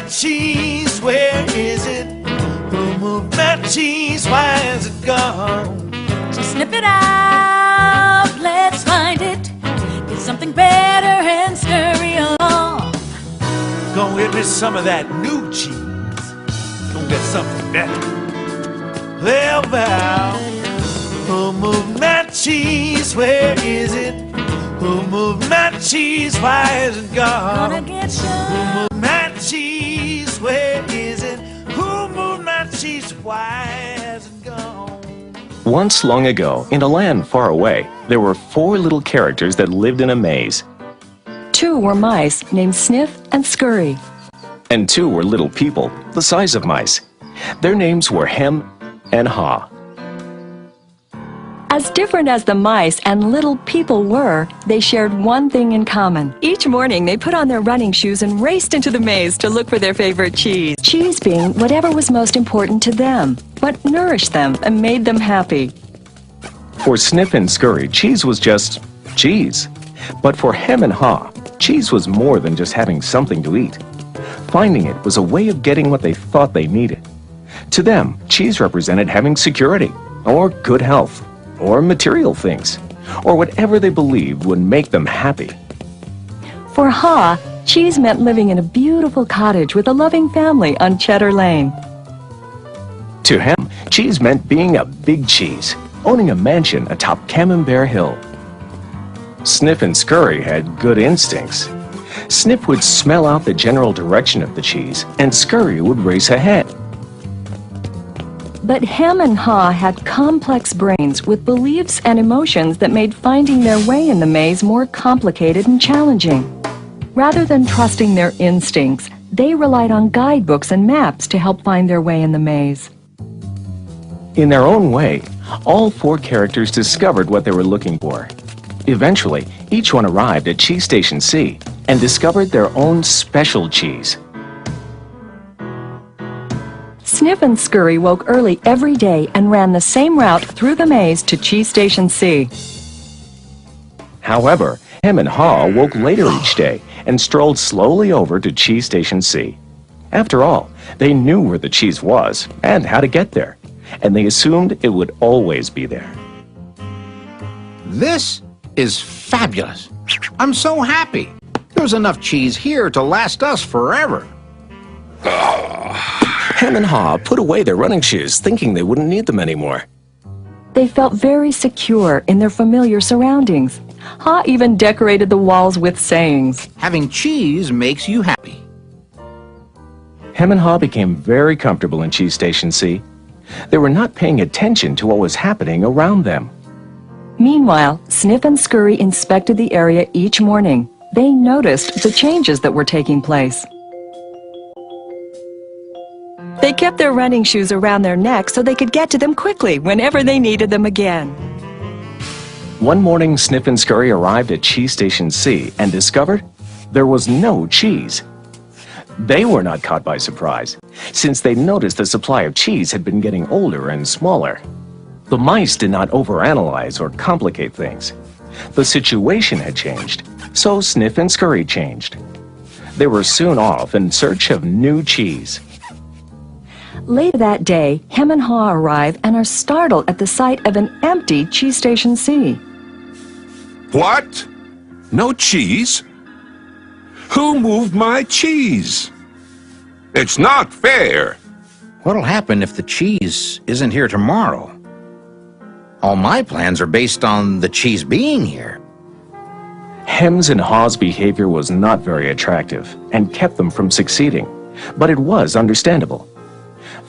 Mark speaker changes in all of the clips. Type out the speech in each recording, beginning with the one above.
Speaker 1: cheese? Where is it? Who moved my cheese? Why is it gone?
Speaker 2: So snip it out, let's find it. Get something better and scurry along.
Speaker 1: Go get me some of that new cheese. Go get something better. Well, Val, who moved my cheese? Where is it? Who moved my cheese? Why is it gone?
Speaker 2: Gonna get
Speaker 1: Who
Speaker 2: some.
Speaker 1: moved my cheese? Where is it? Who moved my cheese? Why is it gone?
Speaker 3: Once long ago, in a land far away, there were 4 little characters that lived in a maze.
Speaker 4: 2 were mice named Sniff and Scurry.
Speaker 3: And 2 were little people, the size of mice. Their names were Hem and Haw.
Speaker 4: As different as the mice and little people were, they shared one thing in common. Each morning, they put on their running shoes and raced into the maze to look for their favorite cheese. Cheese being whatever was most important to them, what nourished them and made them happy.
Speaker 3: For Sniff and Scurry, cheese was just cheese. But for Hem and Haw, cheese was more than just having something to eat. Finding it was a way of getting what they thought they needed. To them, cheese represented having security, or good health, or material things, or whatever they believed would make them happy.
Speaker 4: For Haw, cheese meant living in a beautiful cottage with a loving family on Cheddar Lane.
Speaker 3: To Hem, cheese meant being a big cheese, owning a mansion atop Camembert Hill. Sniff and Scurry had good instincts. Sniff would smell out the general direction of the cheese, and Scurry would race ahead.
Speaker 4: But Hem and Haw had complex brains with beliefs and emotions that made finding their way in the maze more complicated and challenging. Rather than trusting their instincts, they relied on guidebooks and maps to help find their way in the maze.
Speaker 3: In their own way, all 4 characters discovered what they were looking for. Eventually, each one arrived at Cheese Station C and discovered their own special cheese.
Speaker 4: Sniff and Scurry woke early every day and ran the same route through the maze to Cheese Station C.
Speaker 3: However, Hem and Haw woke later each day and strolled slowly over to Cheese Station C. After all, they knew where the cheese was and how to get there, and they assumed it would always be there.
Speaker 5: This is fabulous. I'm so happy. There's enough cheese here to last us forever.
Speaker 3: Hem and Haw put away their running shoes, thinking they wouldn't need them anymore.
Speaker 4: They felt very secure in their familiar surroundings. Haw even decorated the walls with sayings.
Speaker 5: Having cheese makes you happy.
Speaker 3: Hem and Haw became very comfortable in Cheese Station C. They were not paying attention to what was happening around them.
Speaker 4: Meanwhile, Sniff and Scurry inspected the area each morning. They noticed the changes that were taking place. They kept their running shoes around their necks so they could get to them quickly whenever they needed them again.
Speaker 3: One morning, Sniff and Scurry arrived at Cheese Station C and discovered there was no cheese. They were not caught by surprise, since they noticed the supply of cheese had been getting older and smaller. The mice did not overanalyze or complicate things. The situation had changed, so Sniff and Scurry changed. They were soon off in search of new cheese.
Speaker 4: Later that day, Hem and Haw arrive and are startled at the sight of an empty Cheese Station C.
Speaker 6: What? No cheese? Who moved my cheese? It's not fair.
Speaker 5: What'll happen if the cheese isn't here tomorrow? All my plans are based on the cheese being here.
Speaker 3: Hem's and Haw's behavior was not very attractive and kept them from succeeding, but it was understandable.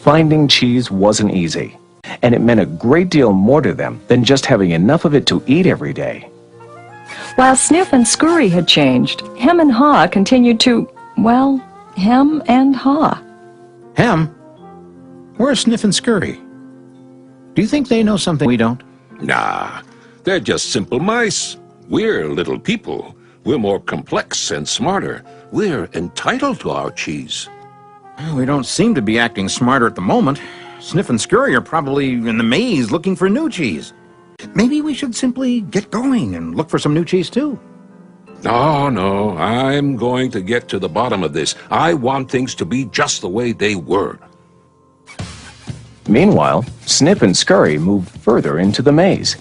Speaker 3: Finding cheese wasn't easy, and it meant a great deal more to them than just having enough of it to eat every day.
Speaker 4: While Sniff and Scurry had changed, Hem and Haw continued to, well, hem and haw.
Speaker 5: Hem? Where's Sniff and Scurry? Do you think they know something we don't?
Speaker 6: Nah, they're just simple mice. We're little people. We're more complex and smarter. We're entitled to our cheese.
Speaker 5: We don't seem to be acting smarter at the moment. Sniff and Scurry are probably in the maze looking for new cheese. Maybe we should simply get going and look for some new cheese too.
Speaker 6: No, no, I'm going to get to the bottom of this. I want things to be just the way they were.
Speaker 3: Meanwhile, Snip and Scurry moved further into the maze.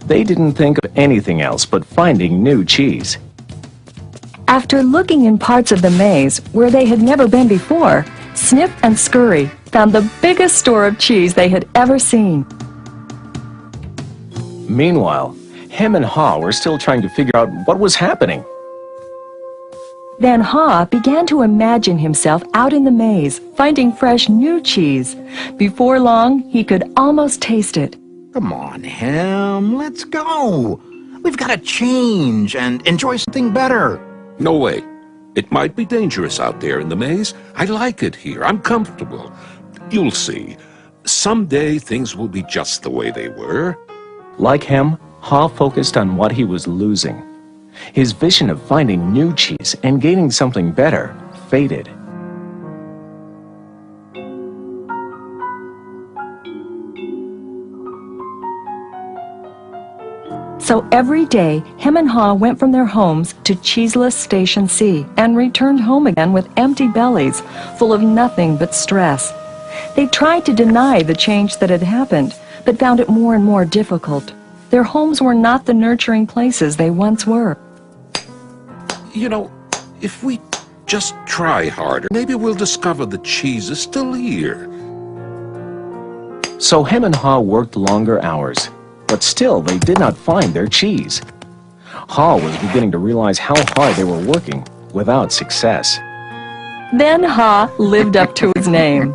Speaker 3: They didn't think of anything else but finding new cheese.
Speaker 4: After looking in parts of the maze where they had never been before, Snip and Scurry found the biggest store of cheese they had ever seen.
Speaker 3: Meanwhile, Hem and Haw were still trying to figure out what was happening.
Speaker 4: Then Haw began to imagine himself out in the maze, finding fresh new cheese. Before long, he could almost taste it.
Speaker 5: Come on, Hem, let's go. We've got to change and enjoy something better.
Speaker 6: No way. It might be dangerous out there in the maze. I like it here. I'm comfortable. You'll see. Someday things will be just the way they were.
Speaker 3: Like Hem, Haw focused on what he was losing. His vision of finding new cheese and gaining something better faded.
Speaker 4: So every day, Hem and Haw went from their homes to cheeseless Station C and returned home again with empty bellies, full of nothing but stress. They tried to deny the change that had happened, but found it more and more difficult. Their homes were not the nurturing places they once were.
Speaker 6: You know, if we just try harder, maybe we'll discover the cheese is still here.
Speaker 3: So Hem and Haw worked longer hours, but still they did not find their cheese. Haw was beginning to realize how hard they were working without success.
Speaker 4: Then Haw lived up to his name.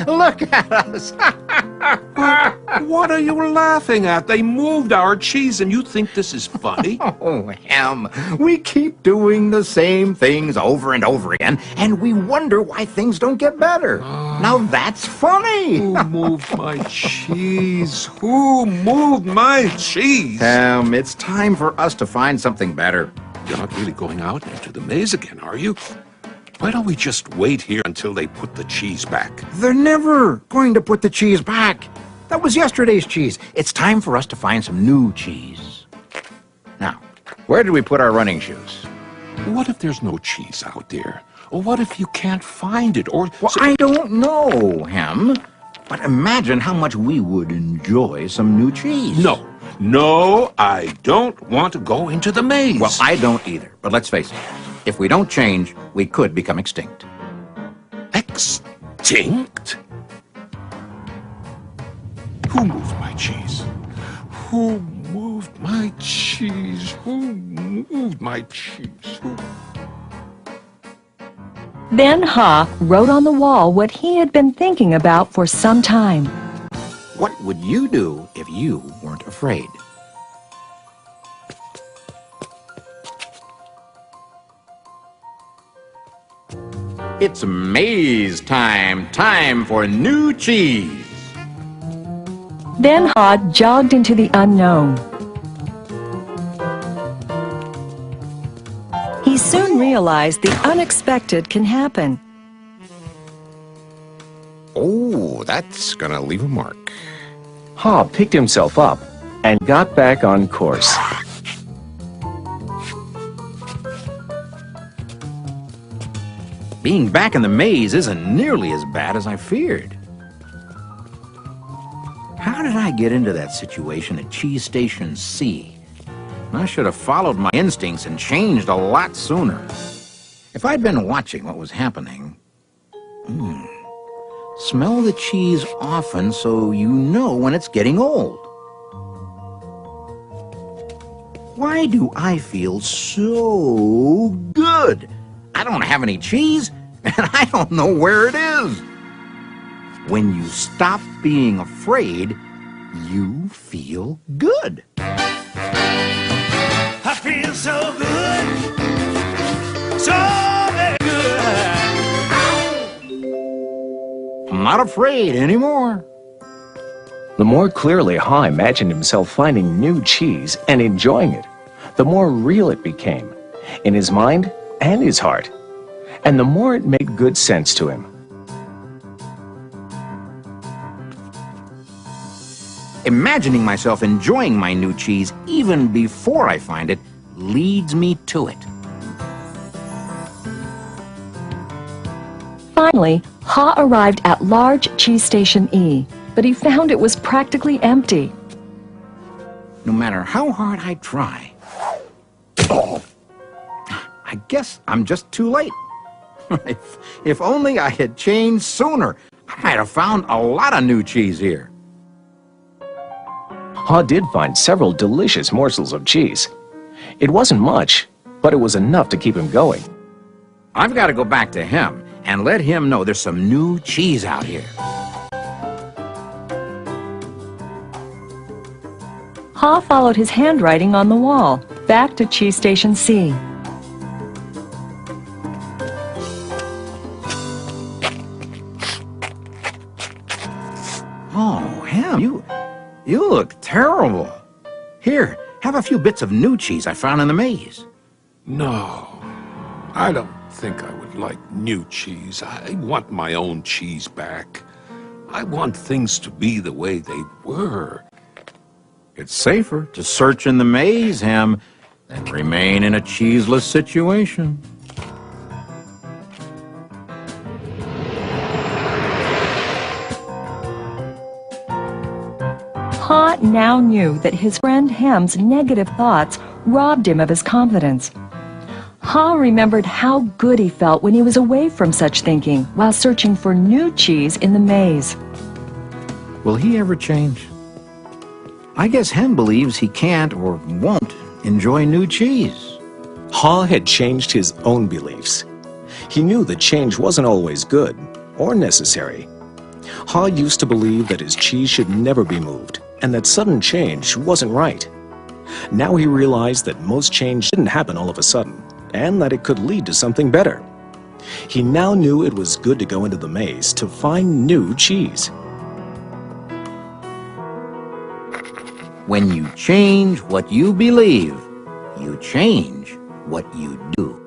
Speaker 5: Look at us.
Speaker 6: What are you laughing at? They moved our cheese and you think this is funny?
Speaker 5: Oh, Hem, we keep doing the same things over and over again, and we wonder why things don't get better. Now that's funny.
Speaker 6: Who moved my cheese? Who moved my cheese?
Speaker 5: Hem, it's time for us to find something better.
Speaker 6: You're not really going out into the maze again, are you? Why don't we just wait here until they put the cheese back?
Speaker 5: They're never going to put the cheese back. That was yesterday's cheese. It's time for us to find some new cheese. Now, where did we put our running shoes?
Speaker 6: What if there's no cheese out there? Or what if you can't find it? Or
Speaker 5: Well, I don't know, Hem. But imagine how much we would enjoy some new cheese.
Speaker 6: No, I don't want to go into the maze.
Speaker 5: Well, I don't either. But let's face it. If we don't change, we could become extinct.
Speaker 6: Extinct? Who moved my cheese? Who moved my cheese? Who moved my cheese? Who?
Speaker 4: Then Haw wrote on the wall what he had been thinking about for some time.
Speaker 5: What would you do if you weren't afraid? It's maze time. Time for new cheese.
Speaker 4: Then Haw jogged into the unknown. He soon realized the unexpected can happen.
Speaker 5: Oh, that's gonna leave a mark.
Speaker 3: Haw picked himself up and got back on course.
Speaker 5: Being back in the maze isn't nearly as bad as I feared. How did I get into that situation at Cheese Station C? I should have followed my instincts and changed a lot sooner. If I'd been watching what was happening... Smell the cheese often so you know when it's getting old. Why do I feel so good? I don't have any cheese, and I don't know where it is. When you stop being afraid, you feel good.
Speaker 1: I feel so good, so very good.
Speaker 5: I'm not afraid anymore.
Speaker 3: The more clearly Haw imagined himself finding new cheese and enjoying it, the more real it became, in his mind and his heart, and the more it made good sense to him.
Speaker 5: Imagining myself enjoying my new cheese even before I find it leads me to it.
Speaker 4: Finally, Ha arrived at large cheese station E, but he found it was practically empty.
Speaker 5: No matter how hard I try, I guess I'm just too late. If only I had changed sooner, I might have found a lot of new cheese here.
Speaker 3: Ha did find several delicious morsels of cheese. It wasn't much, but it was enough to keep him going.
Speaker 5: I've got to go back to him and let him know there's some new cheese out here.
Speaker 4: Ha followed his handwriting on the wall, back to cheese station C.
Speaker 5: Oh, Ham, you look terrible. Here, have a few bits of new cheese I found in the maze.
Speaker 6: No, I don't think I would like new cheese. I want my own cheese back. I want things to be the way they were.
Speaker 5: It's safer to search in the maze, Ham, than remain in a cheeseless situation.
Speaker 4: Ha now knew that his friend Ham's negative thoughts robbed him of his confidence. Ha remembered how good he felt when he was away from such thinking while searching for new cheese in the maze.
Speaker 5: Will he ever change? I guess Ham believes he can't or won't enjoy new cheese.
Speaker 3: Ha had changed his own beliefs. He knew that change wasn't always good or necessary. Ha used to believe that his cheese should never be moved and that sudden change wasn't right. Now he realized that most change didn't happen all of a sudden and that it could lead to something better. He now knew it was good to go into the maze to find new cheese.
Speaker 5: When you change what you believe, you change what you do.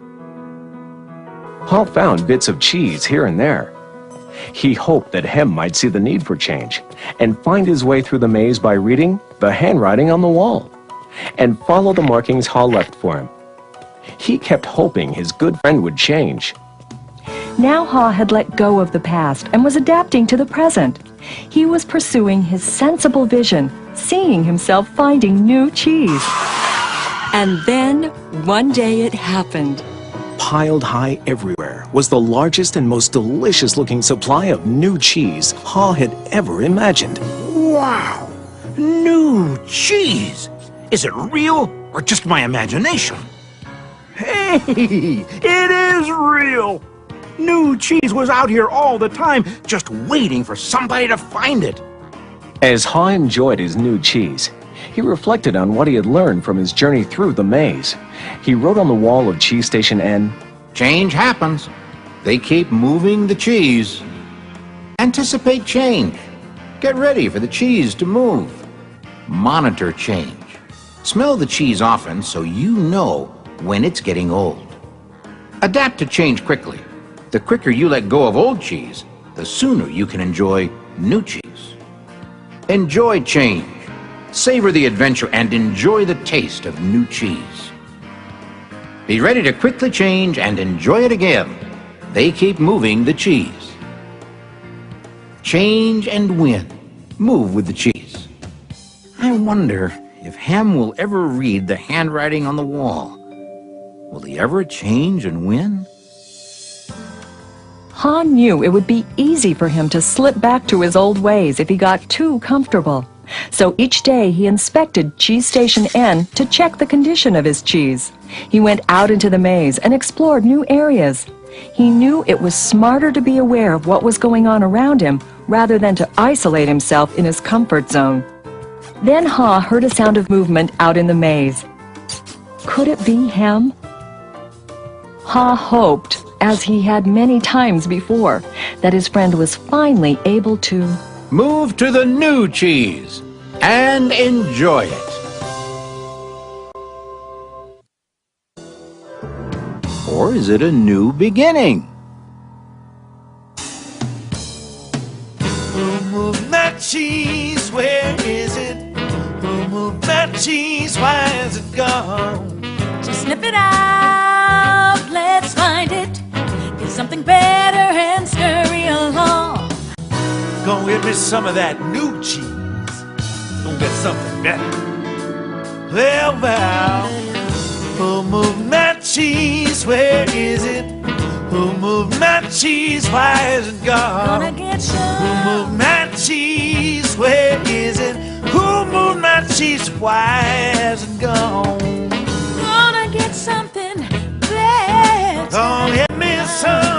Speaker 3: Ha found bits of cheese here and there. He hoped that Hem might see the need for change and find his way through the maze by reading the handwriting on the wall and follow the markings Ha left for him. He kept hoping his good friend would change.
Speaker 4: Now Ha had let go of the past and was adapting to the present. He was pursuing his sensible vision, seeing himself finding new cheese. And then, one day it happened.
Speaker 3: Piled high everywhere was the largest and most delicious-looking supply of new cheese Ha had ever imagined.
Speaker 5: Wow! New cheese! Is it real or just my imagination? Hey! It is real! New cheese was out here all the time, just waiting for somebody to find it.
Speaker 3: As Ha enjoyed his new cheese, he reflected on what he had learned from his journey through the maze. He wrote on the wall of Cheese Station N,
Speaker 5: Change happens. They keep moving the cheese. Anticipate change. Get ready for the cheese to move. Monitor change. Smell the cheese often so you know when it's getting old. Adapt to change quickly. The quicker you let go of old cheese, the sooner you can enjoy new cheese. Enjoy change. Savor the adventure and enjoy the taste of new cheese. Be ready to quickly change and enjoy it again. They keep moving the cheese. Change and win. Move with the cheese. I wonder if Ham will ever read the handwriting on the wall. Will he ever change and win?
Speaker 4: Ha knew it would be easy for him to slip back to his old ways if he got too comfortable. So each day he inspected Cheese Station N to check the condition of his cheese. He went out into the maze and explored new areas. He knew it was smarter to be aware of what was going on around him rather than to isolate himself in his comfort zone. Then Ha heard a sound of movement out in the maze. Could it be Hem? Ha hoped, as he had many times before, that his friend was finally able to
Speaker 5: Move to the new cheese and enjoy it. Or is it a new beginning?
Speaker 1: Move that cheese, where is it cheese, why is it gone?
Speaker 2: So sniff it out, let's find it. Get something better and scurry along.
Speaker 1: Go get me some of that new cheese. Go get something better. Well, who moved my cheese? Where is it? Who moved my cheese? Why is it gone?
Speaker 2: Gonna get
Speaker 1: Who
Speaker 2: some.
Speaker 1: moved my cheese? Where is it? Who moved my cheese? Why is it gone?
Speaker 2: Gonna get something better.
Speaker 1: Go get me some